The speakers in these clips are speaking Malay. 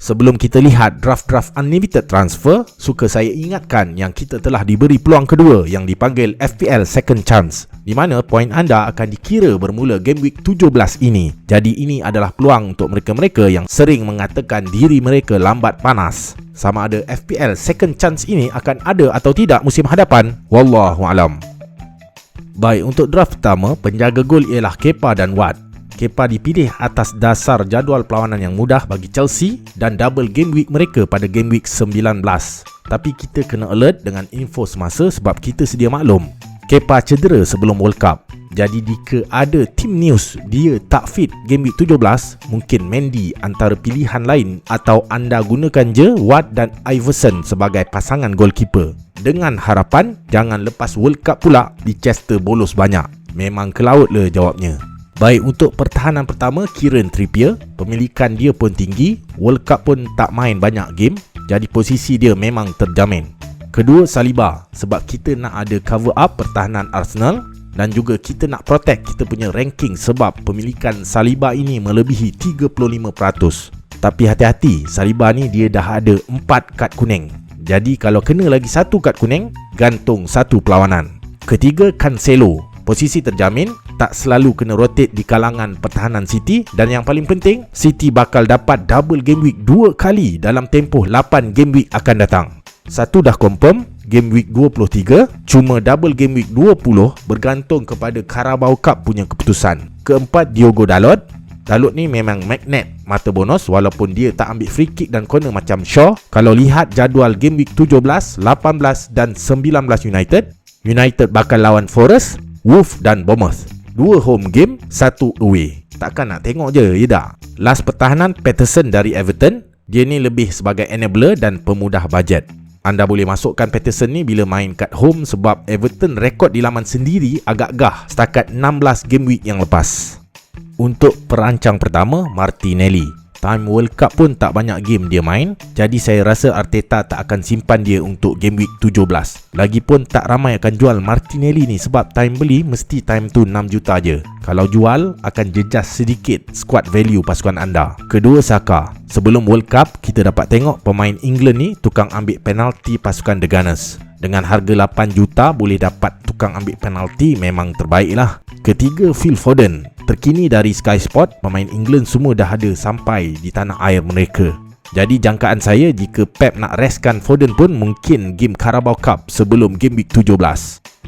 Sebelum kita lihat draft-draft unlimited transfer, suka saya ingatkan yang kita telah diberi peluang kedua yang dipanggil FPL Second Chance, di mana poin anda akan dikira bermula game week 17 ini. Jadi ini adalah peluang untuk mereka-mereka yang sering mengatakan diri mereka lambat panas. Sama ada FPL Second Chance ini akan ada atau tidak musim hadapan, wallahualam. Baik, untuk draft pertama, penjaga gol ialah Kepa dan Watt. Kepa dipilih atas dasar jadual perlawanan yang mudah bagi Chelsea dan double game week mereka pada game week 19. Tapi kita kena alert dengan info semasa sebab kita sedia maklum Kepa cedera sebelum World Cup. Jadi jika ada team news dia tak fit game week 17, mungkin Mendy antara pilihan lain atau anda gunakan je Watt dan Iverson sebagai pasangan goalkeeper. Dengan harapan jangan lepas World Cup pula Leicester bolos banyak. Memang ke laut le jawabnya. Baik, untuk pertahanan pertama Kieran Trippier, pemilikan dia pun tinggi, World Cup pun tak main banyak game, jadi posisi dia memang terjamin. Kedua Saliba, sebab kita nak ada cover up pertahanan Arsenal dan juga kita nak protect kita punya ranking sebab pemilikan Saliba ini melebihi 35%. Tapi hati-hati, Saliba ni dia dah ada 4 kad kuning. Jadi kalau kena lagi 1 kad kuning, gantung 1 perlawanan. Ketiga Cancelo, posisi terjamin, tak selalu kena rotate di kalangan pertahanan City dan yang paling penting, City bakal dapat double game week 2 kali dalam tempoh 8 game week akan datang. Satu dah confirm, game week 23, cuma double game week 20 bergantung kepada Carabao Cup punya keputusan. Keempat, Diogo Dalot. Dalot ni memang magnet mata bonus walaupun dia tak ambil free kick dan corner macam Shaw. Kalau lihat jadual game week 17, 18 dan 19 United bakal lawan Forest, Wolves dan Bournemouth. 2 home game, 1 away. Takkan nak tengok je, ya tak? Last pertahanan Patterson dari Everton. Dia ni lebih sebagai enabler dan pemudah bajet. Anda boleh masukkan Patterson ni bila main kat home sebab Everton rekod di laman sendiri agak gah setakat 16 game week yang lepas. Untuk perancang pertama, Martinelli. Time World Cup pun tak banyak game dia main, jadi saya rasa Arteta tak akan simpan dia untuk game week 17. Lagipun tak ramai akan jual Martinelli ni sebab time beli mesti time tu 6 juta je. Kalau jual akan jejas sedikit squad value pasukan anda. Kedua Saka. Sebelum World Cup kita dapat tengok pemain England ni tukang ambil penalti pasukan The Gunners. Dengan harga 8 juta boleh dapat tukang ambil penalti, memang terbaik lah. Ketiga Phil Foden. Terkini dari Sky Sport, pemain England semua dah ada sampai di tanah air mereka. Jadi jangkaan saya jika Pep nak restkan Foden pun mungkin game Carabao Cup sebelum game week 17.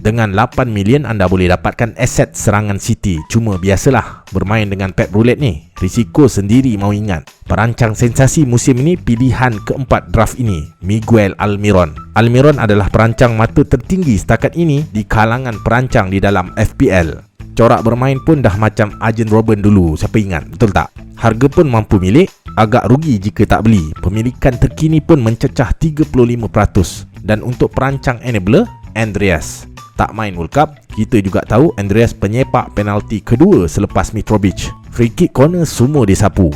Dengan 8 million anda boleh dapatkan aset serangan City. Cuma biasalah bermain dengan Pep Roulette ni, risiko sendiri mau ingat. Perancang sensasi musim ini pilihan keempat draft ini, Miguel Almiron. Almiron adalah perancang mata tertinggi setakat ini di kalangan perancang di dalam FPL. Corak bermain pun dah macam Arjen Robben dulu, siapa ingat, betul tak? Harga pun mampu milik, agak rugi jika tak beli. Pemilikan terkini pun mencecah 35%. Dan untuk perancang enabler, Andreas. Tak main World Cup, kita juga tahu Andreas penyepak penalti kedua selepas Mitrovic. Free kick corner semua disapu.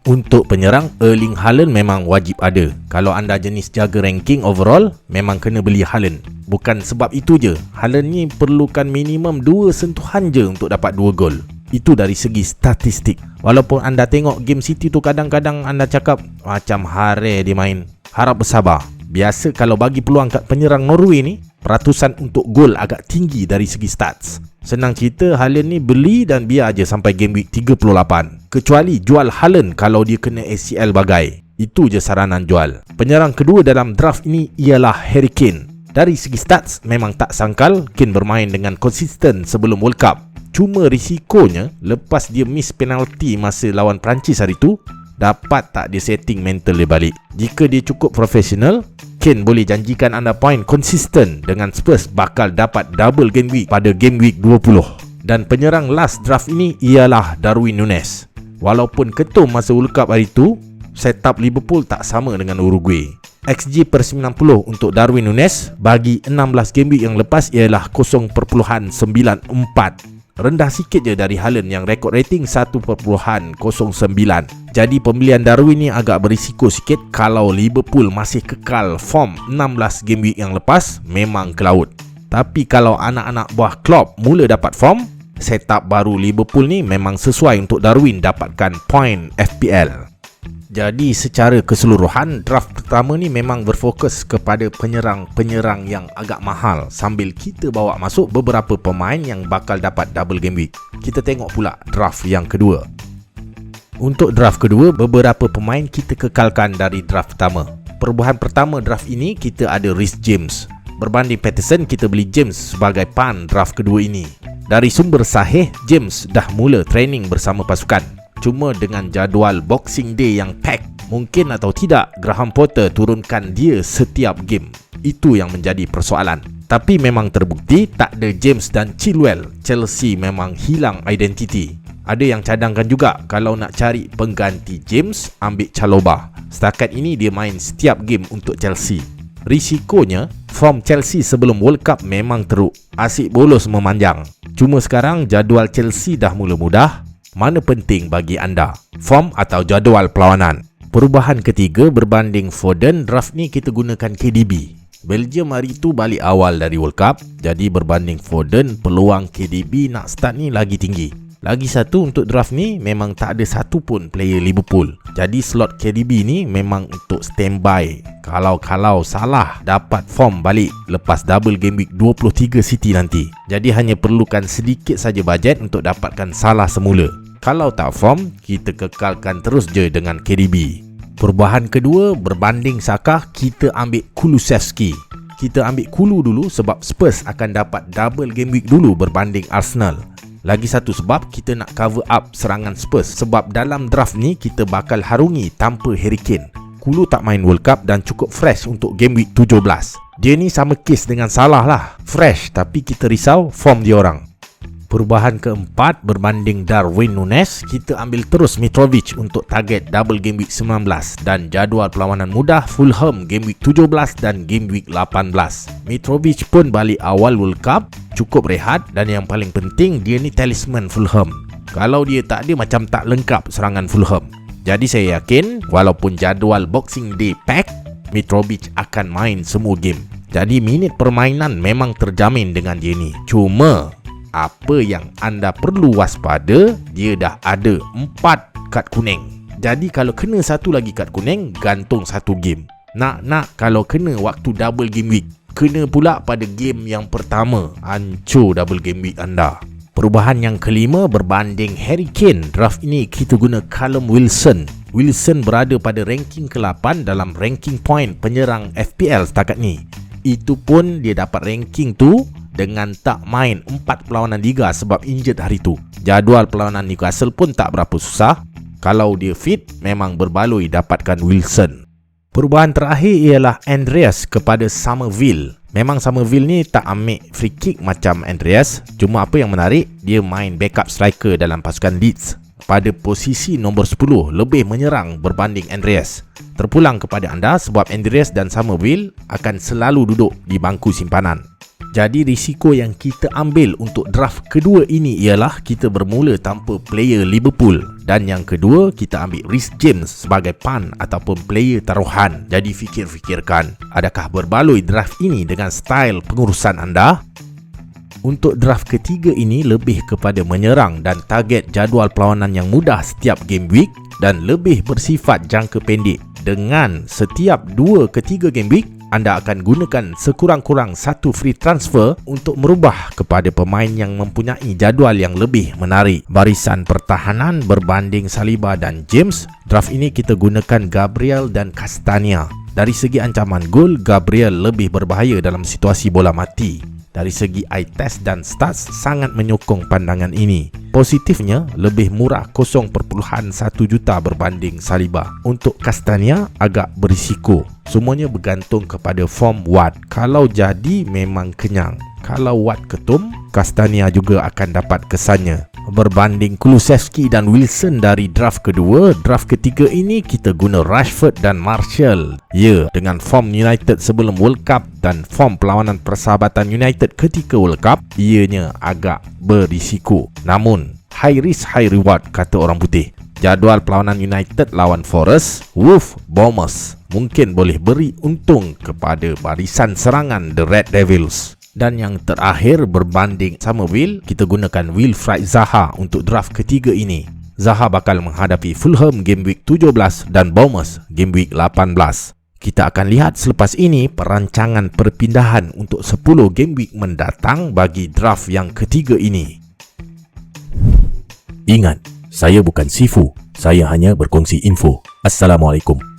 Untuk penyerang, Erling Haaland memang wajib ada. Kalau anda jenis jaga ranking overall, memang kena beli Haaland. Bukan sebab itu je, Haaland ni perlukan minimum 2 sentuhan je untuk dapat 2 gol. Itu dari segi statistik. Walaupun anda tengok game City tu kadang-kadang anda cakap macam hare dia main. Harap bersabar. Biasa kalau bagi peluang kat penyerang Norway ni, peratusan untuk gol agak tinggi dari segi stats. Senang cerita, Haaland ni beli dan biar je sampai game week 38. Kecuali jual Haaland kalau dia kena ACL bagai. Itu je saranan jual. Penyerang kedua dalam draft ini ialah Harry Kane. Dari segi stats memang tak sangkal Kane bermain dengan konsisten sebelum World Cup. Cuma risikonya lepas dia miss penalti masa lawan Perancis hari tu, dapat tak dia setting mental dia balik. Jika dia cukup profesional, Kane boleh janjikan anda poin konsisten dengan Spurs bakal dapat double game week pada game week 20. Dan penyerang last draft ini ialah Darwin Núñez. Walaupun ketum masa World Cup hari tu, setup Liverpool tak sama dengan Uruguay. XG per 90 untuk Darwin Núñez bagi 16 game week yang lepas ialah 0.94. Rendah sikit je dari Haaland yang rekod rating 1.09. Jadi pembelian Darwin ni agak berisiko sikit. Kalau Liverpool masih kekal form 16 game week yang lepas, memang ke laut. Tapi kalau anak-anak buah Klopp mula dapat form, setup baru Liverpool ni memang sesuai untuk Darwin dapatkan poin FPL. Jadi secara keseluruhan, draft pertama ni memang berfokus kepada penyerang-penyerang yang agak mahal sambil kita bawa masuk beberapa pemain yang bakal dapat double game week. Kita tengok pula draft yang kedua. Untuk draft kedua, beberapa pemain kita kekalkan dari draft pertama. Perubahan pertama draft ini, kita ada Reece James. Berbanding Patterson, kita beli James sebagai pan draft kedua ini. Dari sumber sahih, James dah mula training bersama pasukan. Cuma dengan jadual Boxing Day yang pack, mungkin atau tidak Graham Potter turunkan dia setiap game. Itu yang menjadi persoalan. Tapi memang terbukti tak ada James dan Chilwell, Chelsea memang hilang identiti. Ada yang cadangkan juga kalau nak cari pengganti James, ambil Chalobah. Setakat ini dia main setiap game untuk Chelsea. Risikonya, form Chelsea sebelum World Cup memang teruk. Asyik bolos memanjang. Cuma sekarang jadual Chelsea dah mula mudah. Mana penting bagi anda? Form atau jadual perlawanan? Perubahan ketiga berbanding Foden, draft ni kita gunakan KDB. Belgium hari tu balik awal dari World Cup. Jadi berbanding Foden, peluang KDB nak start ni lagi tinggi. Lagi satu, untuk draft ni memang tak ada satu pun player Liverpool. Jadi slot KDB ni memang untuk standby. Kalau salah dapat form balik lepas double game week 23 City nanti. Jadi hanya perlukan sedikit saja bajet untuk dapatkan salah semula. Kalau tak form, kita kekalkan terus je dengan KDB. Perubahan kedua, berbanding Saka, kita ambil Kulusevski. Kita ambil Kulu dulu sebab Spurs akan dapat double game week dulu berbanding Arsenal. Lagi satu sebab, kita nak cover up serangan Spurs sebab dalam draft ni kita bakal harungi tanpa Harry Kane. Kulu tak main World Cup dan cukup fresh untuk game week 17. Dia ni sama kes dengan Salah lah. Fresh tapi kita risau form dia orang. Perubahan keempat, berbanding Darwin Núñez, kita ambil terus Mitrovic untuk target double game week 19 dan jadual perlawanan mudah Fulham game week 17 dan game week 18. Mitrovic pun balik awal World Cup, cukup rehat dan yang paling penting dia ni talisman Fulham. Kalau dia tak ada, macam tak lengkap serangan Fulham. Jadi saya yakin walaupun jadual Boxing Day pack, Mitrovic akan main semua game. Jadi minit permainan memang terjamin dengan dia ni. Cuma apa yang anda perlu waspada, dia dah ada 4 kad kuning. Jadi kalau kena satu lagi kad kuning, gantung satu game. Nak kalau kena waktu double game week, kena pula pada game yang pertama, hancur double game week anda. Perubahan yang kelima, berbanding Harry Kane, draft ini kita guna Callum Wilson. Wilson berada pada ranking ke-8 dalam ranking point penyerang FPL setakat ni. Itu pun dia dapat ranking tu dengan tak main 4 perlawanan liga sebab injured hari tu. Jadual perlawanan Newcastle pun tak berapa susah. Kalau dia fit, memang berbaloi dapatkan Wilson. Perubahan terakhir ialah Andreas kepada Somerville. Memang Somerville ni tak ambil free kick macam Andreas. Cuma apa yang menarik, dia main backup striker dalam pasukan Leeds. Pada posisi nombor 10, lebih menyerang berbanding Andreas. Terpulang kepada anda sebab Andreas dan Somerville akan selalu duduk di bangku simpanan. Jadi risiko yang kita ambil untuk draft kedua ini ialah kita bermula tanpa player Liverpool. Dan yang kedua, kita ambil Reece James sebagai pan ataupun player taruhan. Jadi fikir-fikirkan, adakah berbaloi draft ini dengan style pengurusan anda? Untuk draft ketiga ini lebih kepada menyerang dan target jadual perlawanan yang mudah setiap game week dan lebih bersifat jangka pendek. Dengan setiap 2 ke 3 game week, anda akan gunakan sekurang-kurang satu free transfer untuk merubah kepada pemain yang mempunyai jadual yang lebih menarik. Barisan pertahanan berbanding Saliba dan James, draft ini kita gunakan Gabriel dan Castagna. Dari segi ancaman gol, Gabriel lebih berbahaya dalam situasi bola mati. Dari segi eye test dan stats, sangat menyokong pandangan ini. Positifnya, lebih murah 0.1 juta berbanding Saliba. Untuk Castagna, agak berisiko. Semuanya bergantung kepada form Watt. Kalau jadi, memang kenyang. Kalau Watt ketum, Castagna juga akan dapat kesannya. Berbanding Kulusevski dan Wilson dari draft kedua, draft ketiga ini kita guna Rashford dan Martial. Ya, dengan form United sebelum World Cup dan form perlawanan persahabatan United ketika World Cup, ianya agak berisiko. Namun, high risk high reward kata orang putih. Jadual perlawanan United lawan Forest, Wolves, Bournemouth mungkin boleh beri untung kepada barisan serangan The Red Devils. Dan yang terakhir, berbanding Somerville, kita gunakan Wilfried Zaha untuk draft ketiga ini. Zaha bakal menghadapi Fulham game week 17 dan Bournemouth game week 18. Kita akan lihat selepas ini perancangan perpindahan untuk 10 game week mendatang bagi draft yang ketiga ini. Ingat, saya bukan Sifu. Saya hanya berkongsi info. Assalamualaikum.